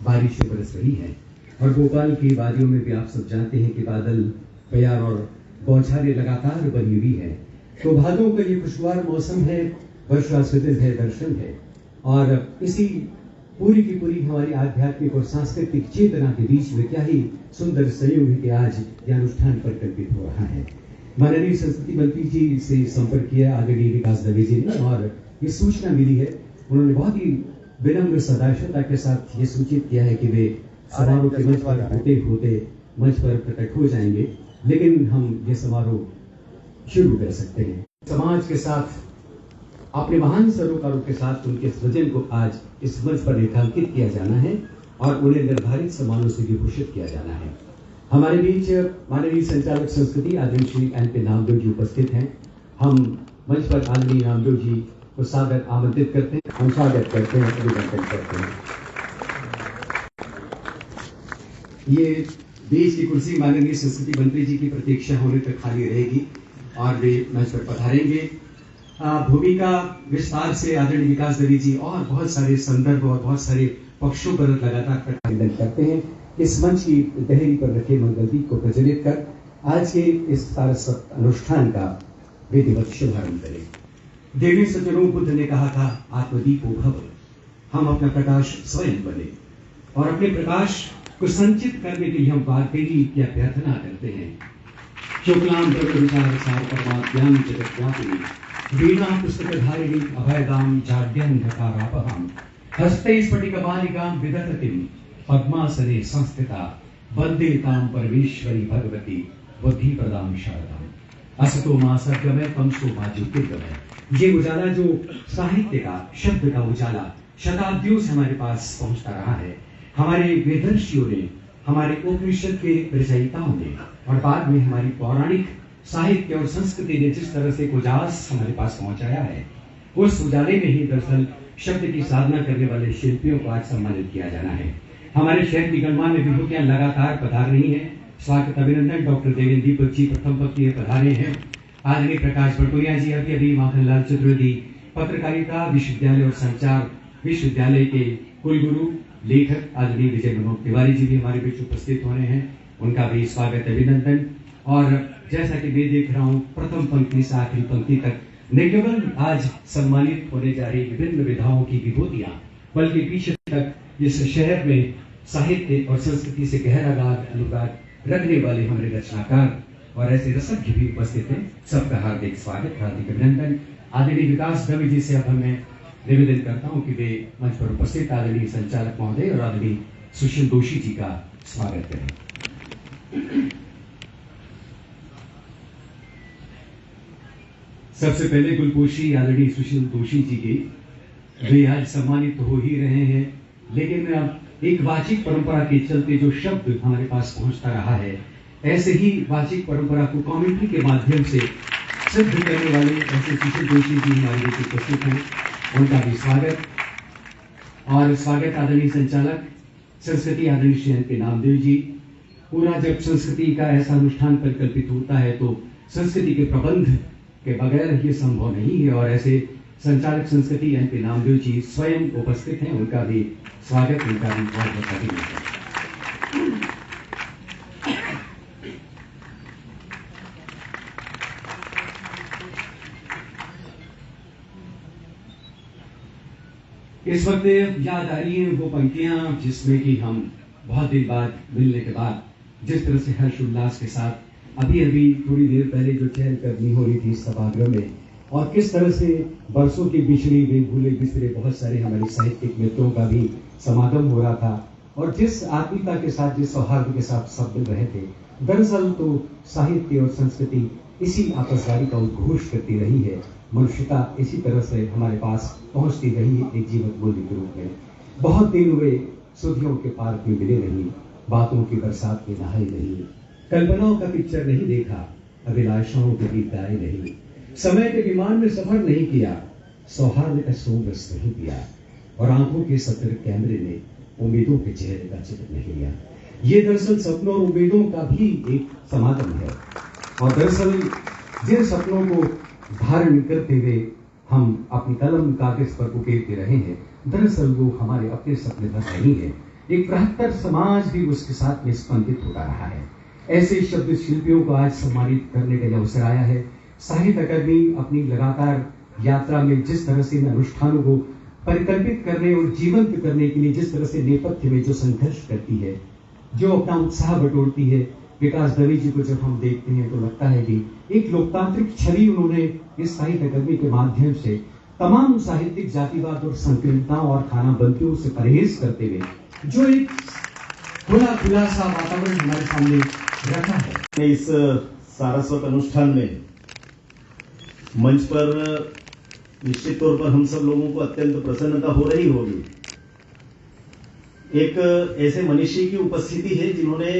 बारिशें बरस रही हैं और भोपाल की वादियों में भी आप सब जानते हैं कि बादल प्यार और बौछारें लगातार बनी हुई है। तो भादों का ये खुशगवार मौसम है, वर्षा सुदिन है, दर्शन है और इसी पूरी की पूरी हमारी आध्यात्मिक और सांस्कृतिक चेतना के बीच में क्या ही सुंदर संयोग है कि आज यह अनुष्ठान परिकल्पित हो रहा है। माननीय संस्कृति मंत्री जी से संपर्क किया आदरणीय विकास दवे जी ने और ये सूचना मिली है, उन्होंने बहुत ही विनम्र सदाशता के साथ ये सूचित किया है कि वे समारोह के मंच पर होते होते मंच पर प्रकट हो जाएंगे, लेकिन हम ये समारोह शुरू कर सकते हैं। समाज के साथ अपने महान सरोकारों के साथ उनके सृजन को आज इस मंच पर रेखांकित किया जाना है और उन्हें निर्धारित सम्मानों से विभूषित किया जाना है। हमारे बीच माननीय संचालक संस्कृति आदरणीय श्री एन.पी. नामदेव जी उपस्थित हैं। हम मंच पर आदरणीय नामदेव जी को सादर आमंत्रित करते हैं, हम स्वागत करते हैं, अभिनंदन करते हैं। ये देश की कुर्सी माननीय संस्कृति मंत्री जी की प्रतीक्षा होने तक खाली रहेगी और वे मंच पर पधारेंगे। भूमिका विस्तार से आदरणीय विकास दवे जी और बहुत सारे संदर्भ और बहुत सारे पक्षों पर लगातार प्रतिपादन करते हैं। इस मंच की दहरी पर रखे मंगलदीप को प्रज्वलित कर आज के इस सारस्वत अनुष्ठान का विधिवत शुभारंभ करें। देवी सज्जनों, बुद्ध ने कहा था आत्मदीपो भव, हम अपना प्रकाश स्वयं बने और अपने प्रकाश को संचित करने के लिए हम वाकई की अभ्यर्थना करते हैं। शुक्लाम ब्रह्म विचार सार परमात्म्यां जगत व्यापिनी वीणा पुस्तकधारिणी अभयदां जाड्यंधकारापहं हस्ते स्फटिकमालिकां विदधतिं पद्मासने संस्थिता वन्दे तां परमेश्वरी भगवती बुद्धिप्रदां शारदां असतो मा सद्गमय तमसो मा ज्योतिर्गमय। ये उजाला जो साहित्य का, शब्द का उजाला शताब्दियों से हमारे पास पहुंचता रहा है, हमारे वेदर्षियों ने, हमारे उपनिषद के रचयिताओं ने और बाद में हमारी पौराणिक साहित्य और संस्कृति ने जिस तरह से उजास हमारे पास पहुंचाया है, उस उजाले में ही दरअसल शब्द की साधना करने वाले शिल्पियों को आज सम्मानित किया जाना है। हमारे शहर की गणमान्य विभूतियां लगातार पधार रही हैं। स्वागत अभिनंदन डॉक्टर देवेंद्र दीपक जी प्रथम पंक्ति में पधारे हैं। आदरणीय प्रकाश भटोरिया जी अभी माखनलाल चतुर्वेदी पत्रकारिता विश्वविद्यालय और संचार विश्वविद्यालय के कुलगुरु लेखक आदरणीय विजय मनोज तिवारी जी भी हमारे बीच उपस्थित हो रहे हैं, उनका भी स्वागत अभिनंदन। और जैसा कि मैं देख रहा हूँ प्रथम पंक्ति से आखिरी पंक्ति तक न केवल आज सम्मानित होने जा रही विभिन्न विधाओं की विभूतियां, बल्कि पीछे तक इस शहर में साहित्य और संस्कृति से गहरा अनुराग रखने वाले हमारे रचनाकार और ऐसे रसज्ञ भी उपस्थित हैं। सबका हार्दिक स्वागत, हार्दिक अभिनंदन। आदरणीय विकास दवे जी से अब मैं निवेदन करता हूं कि वे मंच पर उपस्थित आदरणीय संचालक महोदय और आदरणीय सुशील दोषी जी का स्वागत करें। सबसे पहले कुलपोषी आदरणीय सुशील दोषी जी के, वे आज सम्मानित हो ही रहे हैं, लेकिन अब एक वाचिक परंपरा के चलते जो शब्द हमारे पास पहुंचता रहा है, ऐसे ही वाचिक परंपरा को कमेंट्री के माध्यम से सिद्ध करने वाले ऐसे सुशील दोषी जी हमारे बीच उपस्थित हैं, उनका भी स्वागत। और स्वागत आदरणीय संचालक संस्कृति आदरणीय श्री एन.पी. नामदेव जी। पूरा जब संस्कृति का ऐसा अनुष्ठान परिकल्पित होता है तो संस्कृति के प्रबंध के बगैर ये संभव नहीं है और ऐसे संचालक संस्कृति एन.पी. नामदेव जी स्वयं उपस्थित हैं, उनका भी स्वागत, उनका भी बहुत बहुत अभिनंदन। इस वक्त याद आ रही हैं वो पंक्तियां जिसमें कि हम बहुत देर बाद मिलने के बाद जिस तरह से हर्ष उल्लास के साथ अभी थोड़ी देर पहले जो चहल कदमी हो रही थी इस सभागृह में, और किस तरह से बरसों की बिछड़ी वे भूले बिसरे बहुत सारे हमारे साहित्यिक मित्रों का भी समागम हो रहा था और जिस आत्मीयता के साथ, जिस सौहार्द के साथ सब मिल रहे थे, दरअसल तो साहित्य और संस्कृति इसी आपसदारी का उद्घोष करती रही है। मनुष्यता इसी तरह से हमारे पास पहुंचती रही है एक जीवन मूल्य के रूप में। बहुत दिन हुए सुधियों के पार्क में मिले नहीं, बातों की बरसात में नहाए नहीं, कल्पनाओं का पिक्चर नहीं देखा, अभिलाषाओं के गीत गाए नहीं, समय के विमान में सफर नहीं किया, सौहार्द का सोमरस नहीं पिया और आंखों के सतर कैमरे ने उम्मीदों के चेहरे का चित्र नहीं लिया। ये दरअसल सपनों और उम्मीदों का भी एक समागम है और दरअसल जिन सपनों को धारण करते हुए हम अपनी कलम कागज पर उकेरते रहे हैं, दरअसल वो हमारे अपने सपने बस नहीं है, एक बृहत्तर समाज भी उसके साथ में स्पंदित होता रहा है। ऐसे शब्द शिल्पियों को आज सम्मानित करने का अवसर आया है। साहित्य अकादमी अपनी लगातार यात्रा में जिस तरह से इन अनुष्ठानों को परिकल्पित करने और जीवंत करने के लिए जिस तरह से नेपथ्य में जो संघर्ष करती है, जो अपना उत्साह बटोरती है, विकास दवे जी को जब हम देखते हैं तो लगता है कि एक लोकतांत्रिक छवि उन्होंने इस साहित्य अकादमी के माध्यम से तमाम साहित्यिक जातिवाद और संकीर्णताओं और खानाबंदियों से परहेज करते हुए जो एक खुला सा वातावरण हमारे सामने रखा है। इस सारस्वत अनुष्ठान में मंच पर निश्चित तौर पर हम सब लोगों को अत्यंत प्रसन्नता हो रही होगी। एक ऐसे मनीषी की उपस्थिति है जिन्होंने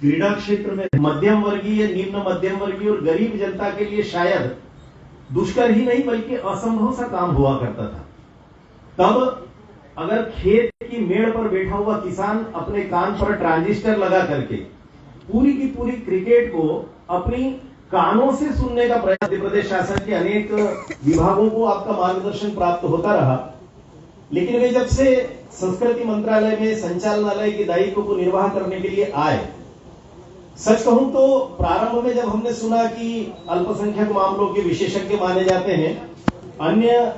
क्रीड़ा क्षेत्र में मध्यम वर्गीय, निम्न मध्यम वर्गीय और गरीब जनता के लिए शायद दुष्कर ही नहीं बल्कि असंभव सा काम हुआ करता था। तब अगर खेत की मेड़ पर बैठा हुआ किसान अपने कान पर ट्रांजिस्टर लगा करके पूरी की पूरी क्रिकेट को अपनी कानों से सुनने का प्रयास, मध्य प्रदेश शासन के अनेक विभागों को आपका मार्गदर्शन प्राप्त होता रहा, लेकिन वे जब से संस्कृति मंत्रालय में संचालनालय के दायित्व को निर्वाह करने के लिए आए, सच कहूं तो प्रारंभ में जब हमने सुना कि अल्पसंख्यक मामलों के विशेषज्ञ माने जाते हैं, अन्य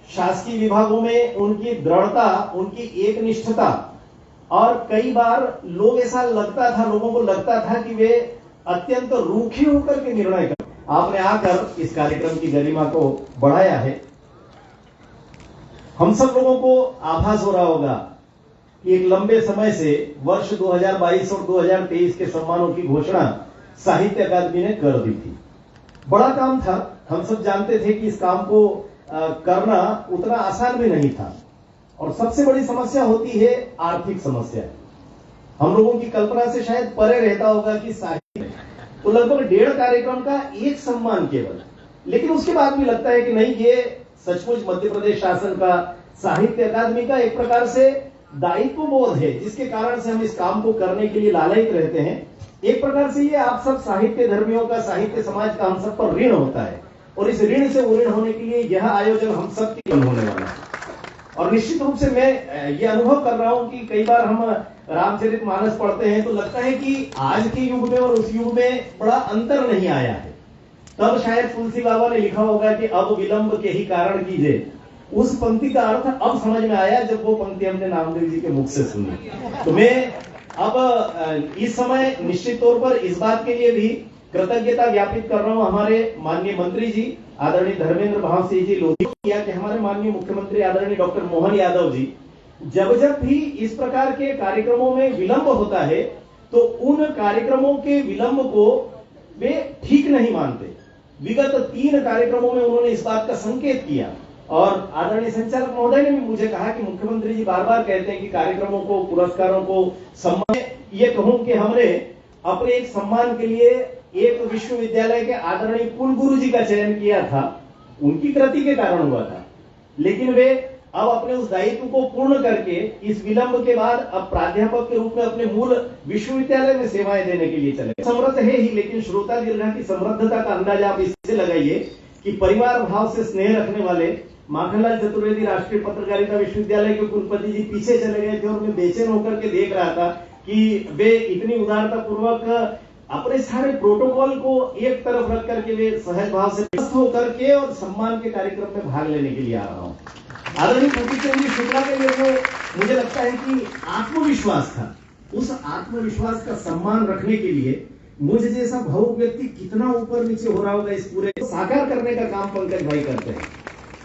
शासकीय विभागों में उनकी दृढ़ता, उनकी एकनिष्ठता और कई बार लोगों को लगता था कि वे अत्यंत रूखे होकर के निर्णय कर, आपने आकर इस कार्यक्रम की गरिमा को बढ़ाया है। हम सब लोगों को आभास हो रहा होगा कि एक लंबे समय से वर्ष 2022 और 2023 के सम्मानों की घोषणा साहित्य अकादमी ने कर दी थी। बड़ा काम था, हम सब जानते थे कि इस काम को करना उतना आसान भी नहीं था और सबसे बड़ी समस्या होती है आर्थिक समस्या। हम लोगों की कल्पना से शायद परे रहता होगा कि साहित्य तो लगभग 1.5 कार्यक्रम का एक सम्मान केवल, लेकिन उसके बाद भी लगता है कि नहीं, ये सचमुच मध्य प्रदेश शासन का, साहित्य अकादमी का एक प्रकार से दायित्व बोध है, जिसके कारण से हम इस काम को करने के लिए लालायित रहते हैं। एक प्रकार से ये आप सब साहित्य धर्मियों का, साहित्य समाज का हम सब पर ऋण होता है और इस ऋण से उऋण होने के लिए यह आयोजन हम सब की होने वाला है। और निश्चित रूप से मैं ये अनुभव कर रहा हूं कि कई बार हम रामचरितमानस पढ़ते हैं तो लगता है कि आज के युग में और उस युग में बड़ा अंतर नहीं आया है। तब शायद तुलसी बाबा ने लिखा होगा कि अब विलंब के ही कारण कीजिए, उस पंक्ति का अर्थ अब समझ में आया जब वो पंक्ति हमने नामदेव जी के मुख से सुनी। तो मैं अब इस समय निश्चित तौर पर इस बात के लिए भी कृतज्ञता ज्ञापित कर रहा हूं हमारे माननीय मंत्री जी आदरणीय धर्मेंद्र भाव सिंह जी लोधी किया कि हमारे माननीय मुख्यमंत्री आदरणीय डॉक्टर मोहन यादव जी जब भी इस प्रकार के कार्यक्रमों में विलंब होता है तो उन कार्यक्रमों के विलंब को वे ठीक नहीं मानते। विगत 3 कार्यक्रमों में उन्होंने इस बात का संकेत किया और आदरणीय संचालक महोदय ने भी मुझे कहा कि मुख्यमंत्री जी बार बार कहते हैं कि कार्यक्रमों को, पुरस्कारों को सम्मान, ये कहूं कि हमने अपने एक सम्मान के लिए एक विश्वविद्यालय के आदरणीय कुलगुरु जी का चयन किया था, उनकी कृति के कारण हुआ था, लेकिन वे अब अपने उस दायित्व को पूर्ण करके इस विलंब के बाद अब प्राध्यापक के रूप में अपने मूल विश्वविद्यालय में सेवाएं देने के लिए चले। समृद्ध है ही, लेकिन श्रोता दीर्घा की समृद्धता का अंदाजा आप इससे लगाइए कि परिवार भाव से स्नेह रखने वाले माखनलाल चतुर्वेदी राष्ट्रीय पत्रकारिता विश्वविद्यालय के कुलपति जी पीछे चले गए थे और मैं बेचैन होकर के देख रहा था कि वे इतनी उदारता पूर्वक अपने सारे प्रोटोकॉल को एक तरफ रख करके वे सहज भाव से व्यस्त होकर के और सम्मान के कार्यक्रम में भाग लेने के लिए आ रहा हूं। आदरणीय प्रतीक शुक्ला के लिए तो मुझे लगता है कि आत्मविश्वास था, उस आत्मविश्वास का सम्मान रखने के लिए मुझे जैसा भावुक व्यक्ति कितना ऊपर नीचे हो रहा होगा, इस पूरे साकार करने का काम पंकज भाई करते हैं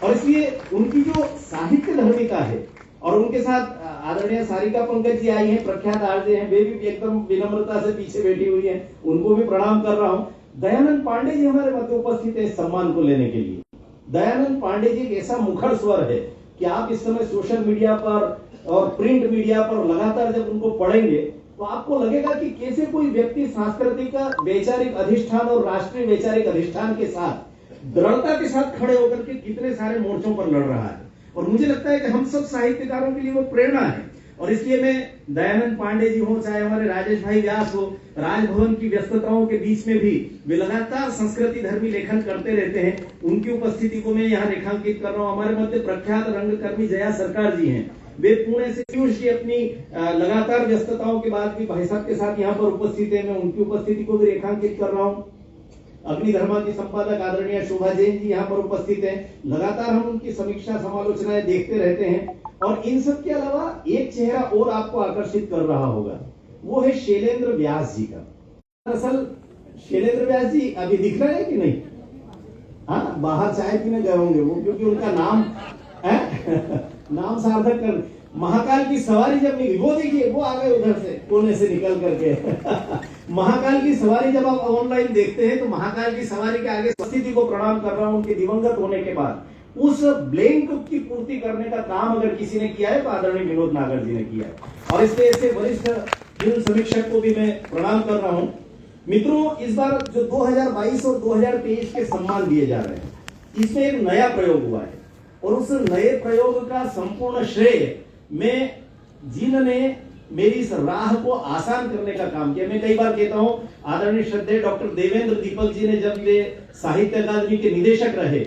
और इसलिए उनकी जो साहित्य धर्मिका है और उनके साथ आदरणीय सारिका पंकज जी आई हैं, प्रख्यात आरजे हैं, वे भी एकदम विनम्रता से पीछे बैठी हुई हैं, उनको भी प्रणाम कर रहा हूं। दयानंद पांडे जी हमारे मध्य उपस्थित है इस सम्मान को लेने के लिए। दयानंद पांडे जी एक ऐसा मुखर स्वर है कि आप इस समय सोशल मीडिया पर और प्रिंट मीडिया पर लगातार जब उनको पढ़ेंगे तो आपको लगेगा कि कैसे कोई व्यक्ति सांस्कृतिक वैचारिक अधिष्ठान और राष्ट्रीय वैचारिक अधिष्ठान के साथ दृढ़ता के साथ खड़े होकर के कितने सारे मोर्चों पर लड़ रहा है और मुझे लगता है कि हम सब साहित्यकारों के लिए वो प्रेरणा है। और इसलिए मैं दयानंद पांडे जी हो, चाहे हमारे राजेश भाई व्यास हो, राजभवन की व्यस्तताओं के बीच में भी वे लगातार संस्कृति धर्मी लेखन करते रहते हैं, उनकी उपस्थिति को मैं यहाँ रेखांकित कर रहा हूँ। हमारे मध्य प्रख्यात रंगकर्मी जया सरकार जी हैं, वे पुणे से पीयूष जी अपनी लगातार व्यस्तताओं के बाद भी भाई साहब के साथ यहाँ पर उपस्थित है। मैं उनकी उपस्थिति को भी रेखांकित कर रहा हूँ। अग्निधर्मा की संपादक आदरणीय शोभा जैन जी यहाँ पर उपस्थित हैं। लगातार हम उनकी समीक्षा समालोचनाएं देखते रहते हैं। और इन सब के अलावा एक चेहरा और आपको आकर्षित कर रहा होगा, वो है शैलेंद्र व्यास जी का। दरअसल शैलेंद्र व्यास जी अभी दिख रहे हैं कि नहीं? हाँ, बाहर चाय पीने गए होंगे वो, क्योंकि उनका नाम है नाम सार्थक कर। महाकाल की सवारी जब निकली, वो देखिए वो आ गए उधर से कोने से निकल करके महाकाल की सवारी जब आप ऑनलाइन देखते हैं तो महाकाल की सवारी के आगे स्थिति को प्रणाम कर रहा हूं। उनके दिवंगत होने के बाद उस ब्लैंक की पूर्ति करने का काम अगर किसी ने किया है तो आदरणीय विनोद नागर जी ने किया है। और इसलिए ऐसे वरिष्ठ फिल्म समीक्षक को भी मैं प्रणाम कर रहा हूं। मित्रों, इस बार जो 2022 और 2023 के सम्मान दिए जा रहे हैं, इसमें एक नया प्रयोग हुआ है और उस नए प्रयोग का संपूर्ण श्रेय मैं जिन्होंने मेरी इस राह को आसान करने का काम किया। मैं कई बार कहता हूं, आदरणीय श्रद्धेय डॉक्टर देवेंद्र दीपक जी ने जब वे साहित्य अकादमी के निदेशक रहे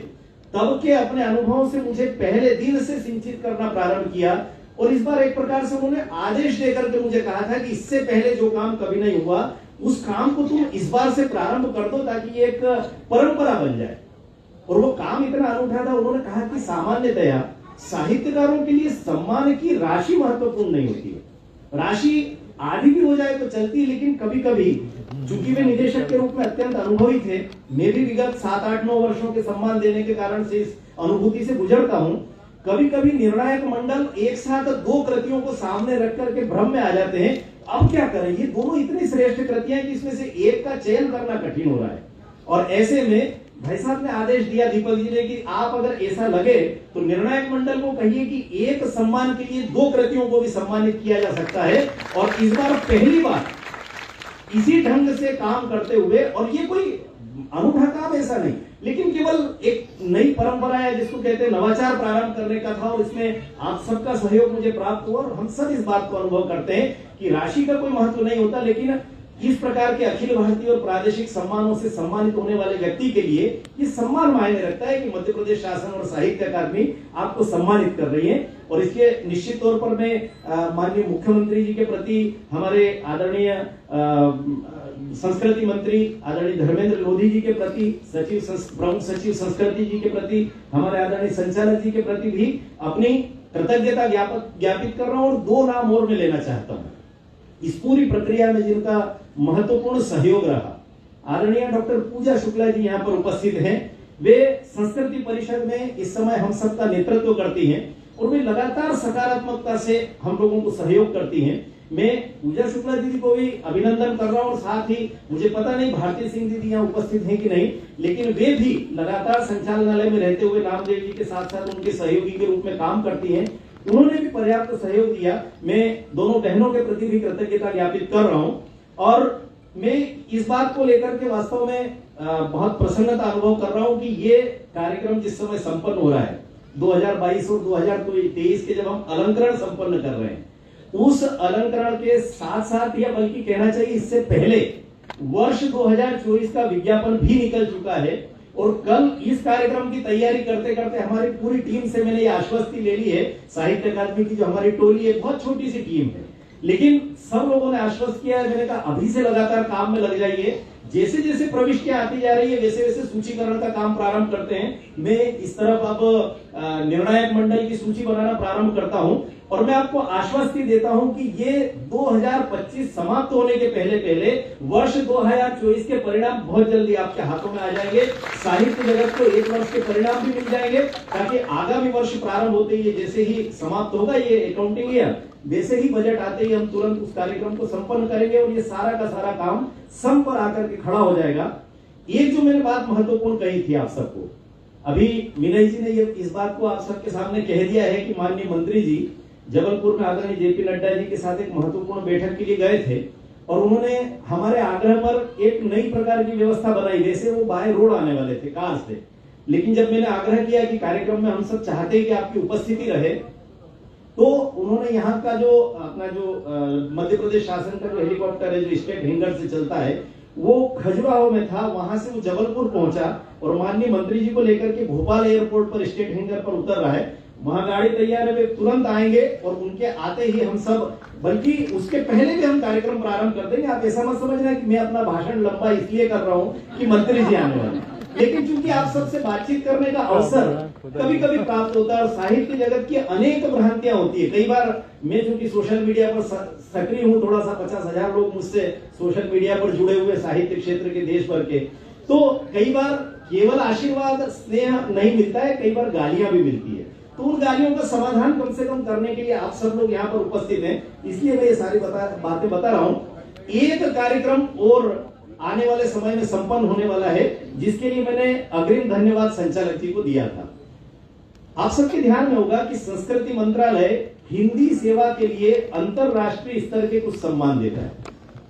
तब के अपने अनुभवों से मुझे पहले दिन से सिंचित करना प्रारंभ किया। और इस बार एक प्रकार से उन्होंने आदेश देकर के मुझे कहा था कि इससे पहले जो काम कभी नहीं हुआ उस काम को तुम इस बार से प्रारंभ कर दो ताकि ये एक परंपरा बन जाए। और वो काम इतना अनूठा था, उन्होंने कहा कि सामान्यतया साहित्यकारों के लिए सम्मान की राशि महत्वपूर्ण नहीं होती है। राशि आधी भी हो जाए तो चलती है, लेकिन कभी कभी चूंकि वे निदेशक के रूप में अत्यंत अनुभवी थे, मैं भी विगत 7-8-9 वर्षों के सम्मान देने के कारण से इस अनुभूति से गुजरता हूं। कभी कभी निर्णायक मंडल एक साथ 2 कृतियों को सामने रख करके भ्रम में आ जाते हैं। अब क्या करें, ये दोनों इतनी श्रेष्ठ कृतियां कि इसमें से एक का चयन करना कठिन हो रहा है। और ऐसे में भाई साहब ने आदेश दिया दीपक जी ने कि आप अगर ऐसा लगे तो निर्णायक मंडल को कहिए कि एक सम्मान के लिए 2 कृतियों को भी सम्मानित किया जा सकता है। और इस बार पहली बार इसी ढंग से काम करते हुए, और ये कोई अनूठा काम ऐसा नहीं, लेकिन केवल एक नई परंपरा है जिसको कहते हैं नवाचार प्रारंभ करने का था। और इसमें आप सबका सहयोग मुझे प्राप्त हुआ और हम सब इस बात को अनुभव करते हैं कि राशि का कोई महत्व नहीं होता, लेकिन इस प्रकार के अखिल भारतीय और प्रादेशिक सम्मानों से सम्मानित होने वाले व्यक्ति के लिए ये सम्मान मायने रखता है कि मध्य प्रदेश शासन और साहित्य अकादमी आपको सम्मानित कर रही है। और इसके निश्चित तौर पर मैं माननीय मुख्यमंत्री जी के प्रति, हमारे आदरणीय संस्कृति मंत्री आदरणीय धर्मेंद्र लोधी जी के प्रति, प्रमुख सचिव संस्कृति जी के प्रति, हमारे आदरणीय संचालक जी के प्रति भी अपनी कृतज्ञता ज्ञापित कर रहा हूं। और 2 नाम और मैं लेना चाहता हूं इस पूरी प्रक्रिया में जिनका महत्वपूर्ण सहयोग रहा। आदरणीय डॉक्टर पूजा शुक्ला जी यहाँ पर उपस्थित हैं। वे संस्कृति परिषद में इस समय हम सबका नेतृत्व करती हैं और वे लगातार सकारात्मकता से हम लोगों को सहयोग करती हैं। मैं पूजा शुक्ला दीदी को भी अभिनंदन कर रहा हूं और साथ ही मुझे पता नहीं भारती सिंह दीदी यहाँ उपस्थित हैं कि नहीं, लेकिन वे भी लगातार संचालनालय में रहते हुए नामदेव जी के साथ साथ उनके सहयोगी के रूप में काम करती हैं। उन्होंने भी पर्याप्त सहयोग दिया। मैं दोनों बहनों के प्रति भी कृतज्ञता ज्ञापित कर रहा हूं। और मैं इस बात को लेकर के वास्तव में बहुत प्रसन्नता अनुभव कर रहा हूं कि ये कार्यक्रम जिस समय संपन्न हो रहा है 2022 और 2023 के जब हम अलंकरण संपन्न कर रहे हैं, उस अलंकरण के साथ साथ, या बल्कि कहना चाहिए इससे पहले, वर्ष 2024 का विज्ञापन भी निकल चुका है। और कल इस कार्यक्रम की तैयारी करते करते हमारी पूरी टीम से मैंने ये आश्वस्ति ले ली है। साहित्य अकादमी की जो हमारी टोली है, बहुत छोटी सी टीम है, लेकिन सब लोगों ने आश्वस्त किया है। मैंने कहा अभी से लगातार काम में लग जाइए, जैसे जैसे प्रविष्टियां आती जा रही है वैसे वैसे सूचीकरण का काम प्रारंभ करते हैं। मैं इस तरफ अब निर्णायक मंडल की सूची बनाना प्रारंभ करता हूं और मैं आपको आश्वस्ति देता हूं कि ये 2025 समाप्त होने के पहले पहले वर्ष 2024 के परिणाम बहुत जल्दी आपके हाथों में आ जाएंगे। साहित्य जगत को 1 वर्ष के परिणाम भी मिल जाएंगे, ताकि आगामी वर्ष प्रारंभ होते ही, जैसे ही समाप्त होगा ये अकाउंटिंग ईयर, वैसे ही बजट आते ही हम तुरंत उस कार्यक्रम को संपन्न करेंगे और ये सारा का सारा काम सम पर आकर के खड़ा हो जाएगा। एक जो मैंने बात महत्वपूर्ण कही थी आप सबको, अभी विनय जी ने ये इस बात को आप सबके सामने कह दिया है कि माननीय मंत्री जी जबलपुर में आदरणीय जेपी नड्डा जी के साथ एक महत्वपूर्ण बैठक के लिए गए थे और उन्होंने हमारे आग्रह पर एक नई प्रकार की व्यवस्था बनाई। वैसे वो बाय रोड आने वाले थे कार से, लेकिन जब मैंने आग्रह किया कि कार्यक्रम में हम सब चाहते हैं कि आपकी उपस्थिति रहे, तो उन्होंने यहाँ का जो अपना जो मध्य प्रदेश शासन का जो हेलीकॉप्टर है जो स्टेट हैंगर से चलता है, वो खजुराहो में था, वहां से वो जबलपुर पहुंचा और माननीय मंत्री जी को लेकर के भोपाल एयरपोर्ट पर स्टेट हैंगर पर उतर रहा है। वहां गाड़ी तैयार है, वे तुरंत आएंगे और उनके आते ही हम सब, बल्कि उसके पहले भी हम कार्यक्रम प्रारंभ कर देंगे। आप ऐसा मत समझना कि मैं अपना भाषण लंबा इसलिए कर रहा हूं कि मंत्री जी आने वाले, लेकिन चूंकि आप सबसे बातचीत करने का अवसर कभी कभी प्राप्त होता है और साहित्य जगत की अनेक भ्रांतियां होती है। कई बार मैं चूंकि सोशल मीडिया पर सक्रिय हूं, थोड़ा सा 50,000 लोग मुझसे सोशल मीडिया पर जुड़े हुए साहित्य क्षेत्र के देश भर के, तो कई बार केवल आशीर्वाद स्नेह नहीं मिलता है, कई बार गालियां भी मिलती है। तो उन गालियों का समाधान कम से कम करने के लिए आप सब लोग यहाँ पर उपस्थित हैं, इसलिए मैं ये सारी बातें बता रहा हूं। एक कार्यक्रम और आने वाले समय में संपन्न होने वाला है, जिसके लिए मैंने अग्रिम धन्यवाद संचालक जी को दिया था। आप सबके ध्यान में होगा कि संस्कृति मंत्रालय हिंदी सेवा के लिए अंतरराष्ट्रीय स्तर के कुछ सम्मान देता है,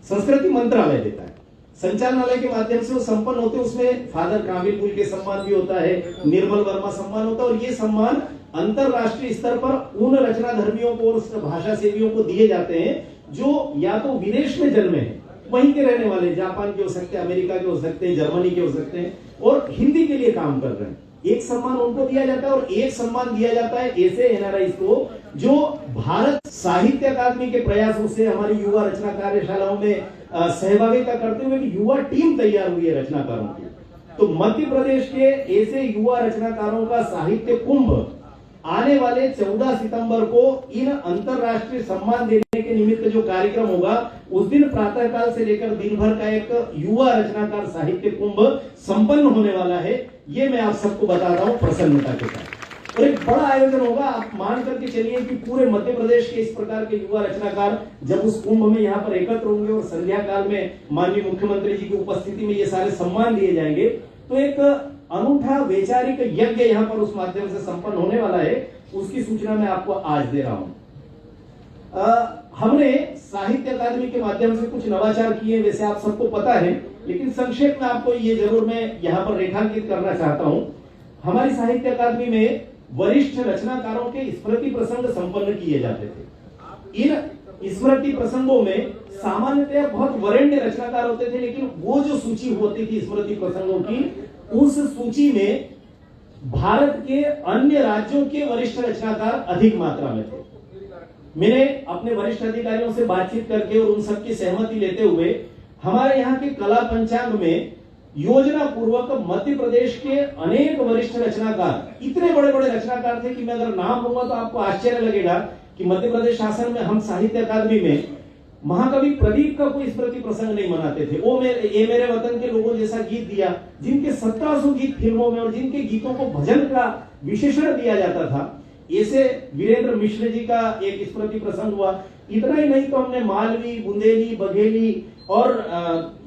संस्कृति मंत्रालय देता है। संचालनालय के माध्यम से वो संपन्न होते हैं, उसमें फादर कामिलपुर के सम्मान भी होता है, निर्मल वर्मा सम्मान होता है, और ये सम्मान अंतरराष्ट्रीय स्तर पर उन रचना धर्मियों को और भाषा सेवियों को दिए जाते हैं जो या तो विदेश में जन्मे हैं, वहीं के रहने वाले, जापान के हो सकते हैं, अमेरिका के हो सकते हैं, जर्मनी के हो सकते हैं, और हिंदी के लिए काम कर रहे हैं। एक सम्मान उनको दिया जाता है और एक सम्मान दिया जाता है ऐसे एनआरआई को जो भारत साहित्य अकादमी के प्रयासों से हमारी युवा रचना कार्यशालाओं में सहभागिता करते हुए युवा टीम तैयार हुई है रचनाकारों की। तो मध्य प्रदेश के ऐसे युवा रचनाकारों का साहित्य कुंभ आने वाले 14 सितंबर को इन अंतरराष्ट्रीय सम्मान देने के निमित्त जो कार्यक्रम होगा, उस दिन प्रातःकाल से लेकर दिन भर का एक युवा रचनाकार साहित्य कुंभ संपन्न होने वाला है। ये मैं आप सबको बता रहा हूं प्रसन्नता के साथ, और एक बड़ा आयोजन होगा। आप मान करके चलिए कि पूरे मध्य प्रदेश के इस प्रकार के युवा रचनाकार जब उस कुंभ में यहाँ पर एकत्र होंगे और संध्या काल में माननीय मुख्यमंत्री जी की उपस्थिति में ये सारे सम्मान दिए जाएंगे, तो एक अनूठा वैचारिक यज्ञ यहाँ पर उस माध्यम से संपन्न होने वाला है। उसकी सूचना मैं आपको आज दे रहा हूं। हमने साहित्य अकादमी के माध्यम से कुछ नवाचार किए, वैसे आप सबको पता है, लेकिन संक्षेप में आपको ये जरूर मैं यहाँ पर रेखांकित करना चाहता हूं। हमारी साहित्य अकादमी में वरिष्ठ रचनाकारों के स्मृति प्रसंग संपन्न किए जाते थे। इन स्मृति प्रसंगों में सामान्यतः बहुत वरेण्य रचनाकार होते थे, लेकिन वो जो सूची होती थी स्मृति प्रसंगों की, उस सूची में भारत के अन्य राज्यों के वरिष्ठ रचनाकार अधिक मात्रा में थे। मैंने अपने वरिष्ठ अधिकारियों से बातचीत करके और उन सबकी सहमति लेते हुए हमारे यहाँ के कला पंचांग में योजना पूर्वक मध्य प्रदेश के अनेक वरिष्ठ रचनाकार, इतने बड़े बड़े रचनाकार थे कि मैं अगर नाम लूंगा तो आपको आश्चर्य लगेगा कि मध्य प्रदेश शासन में हम साहित्य अकादमी में महाकवि प्रदीप का कोई स्मृति प्रसंग नहीं मनाते थे। वो मेरे वतन के लोगों जैसा गीत दिया, जिनके 1700 गीत फिल्मों में और जिनके गीतों को भजन का विशेषण दिया जाता था, ऐसे वीरेंद्र मिश्र जी का एक स्मृति प्रसंग हुआ। इतना ही नहीं तो हमने मालवी, बुंदेली, बघेली और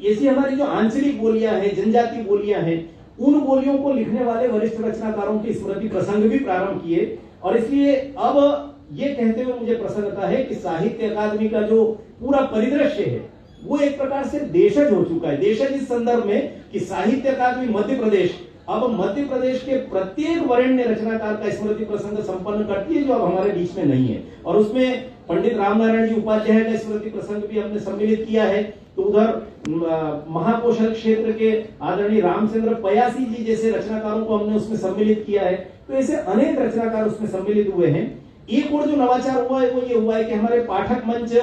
ऐसी हमारी जो आंचलिक बोलियां हैं, जनजाति बोलियां हैं, उन बोलियों को लिखने वाले वरिष्ठ रचनाकारों की स्मृति प्रसंग भी प्रारंभ किए। और इसलिए अब ये कहते हुए मुझे प्रसन्नता है कि साहित्य अकादमी का जो पूरा परिदृश्य है वो एक प्रकार से देशज हो चुका है। देशज इस संदर्भ में कि साहित्य अकादमी मध्य प्रदेश अब मध्य प्रदेश के प्रत्येक वरेण्य रचनाकार का स्मृति प्रसंग संपन्न करती है, जो अब हमारे बीच में नहीं है। और उसमें पंडित रामनारायण जी उपाध्याय का स्मृति प्रसंग भी हमने सम्मिलित किया है। तो उधर महाकौशल क्षेत्र के आदरणीय रामचंद्र पयासी जी जैसे रचनाकारों को हमने उसमें सम्मिलित किया है। तो ऐसे अनेक रचनाकार उसमें सम्मिलित हुए हैं। एक और जो नवाचार हुआ है वो ये हुआ है कि हमारे पाठक मंच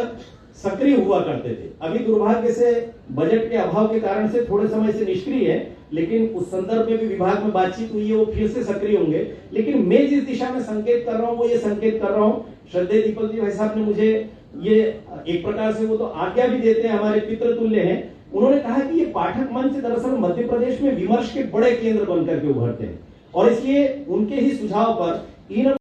सक्रिय हुआ करते थे, अभी दुर्भाग्य से बजट के अभाव के कारण से थोड़े समय से निष्क्रिय है, लेकिन उस संदर्भ में भी विभाग में बातचीत हुई है, वो फिर से सक्रिय होंगे। लेकिन मैं जिस दिशा में संकेत कर रहा हूं वो ये संकेत कर रहा हूं, श्रद्धेय दीपक जी भाई साहब ने मुझे ये एक प्रकार से वो तो आज्ञा भी देते हैं, हमारे पितृतुल्य हैं। उन्होंने कहा कि ये पाठक मंच दरअसल मध्य प्रदेश में विमर्श के बड़े केंद्र बनकर के उभरते हैं, और इसलिए उनके ही सुझाव पर इन